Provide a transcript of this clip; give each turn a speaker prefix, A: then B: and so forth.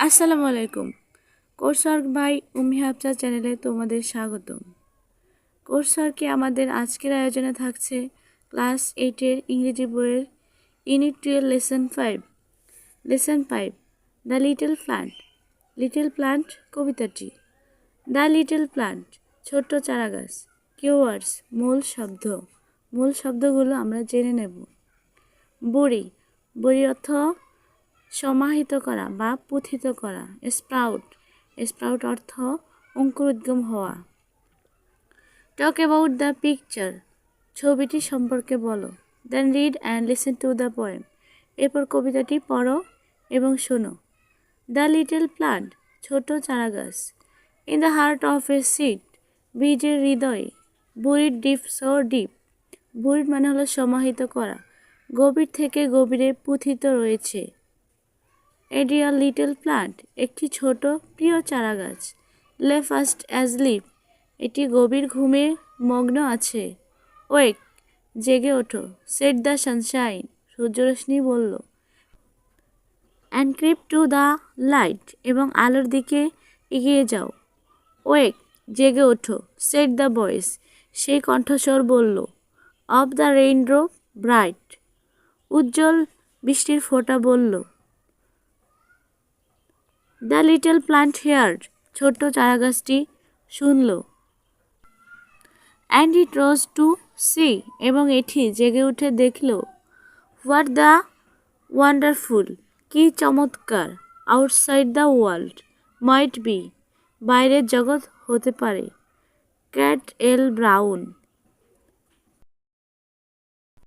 A: আসসালামু আলাইকুম। Coursework by উম্মি হাফসা চ্যানেলে তোমাদের স্বাগতম। কোর্সওয়ার্কে আমাদের আজকের আয়োজনে থাকছে ক্লাস 8-এর ইংরেজি বইয়ের unit 12 lesson 5 the little plant. Little plant কবিতাটি। দ্য লিটল প্লান্ট ছোট্ট চারাগাছ। কিওয়ার্ডস মূল শব্দগুলো আমরা জেনে নেব। বড়ি অর্থ সমাহিত করা বা পুথিত করা। স্প্রাউট অর্থ অঙ্কুরোদ্গম হওয়া। টক অ্যাবাউট দ্য পিকচার ছবিটি সম্পর্কে বলো। Then read and listen to the poem এরপর কবিতাটি পড়ো এবং শোনো। দ্য লিটল প্লান্ট ছোট চারাগাছ। In the heart of A seed বীজের হৃদয়ে। বুরিড ডিপ সো ডিপ বুরিড মানে হলো সমাহিত করা, গভীর থেকে গভীরে পুথিত রয়েছে। এ ডিয়ার লিটল প্লান্ট একটি ছোট প্রিয় চারাগাছ। লে ফাস্ট অ্যাজলিপ এটি গভীর ঘুমে মগ্ন আছে। ওয়েক জেগে ওঠো। সেট দ্য সানশাইন সূর্যরশ্মি বলল। And creep to the light এবং আলোর দিকে এগিয়ে যাও। ওয়েক জেগে ওঠো। সেট দ্য ভয়েস সেই কণ্ঠস্বর বলল। অফ দ্য রেইনড্রপ ব্রাইট উজ্জ্বল বৃষ্টির ফোঁটা বলল। দ্য লিটল প্লান্ট হেয়ার্ড ছোট্ট চারাগাছটি শুনল। And it rose to see এবং এটি জেগে উঠে দেখল। হোয়াট দ্য ওয়ান্ডারফুল কি চমৎকার। Outside the world might be বাইরের জগৎ হতে পারে। ক্যাট এল ব্রাউন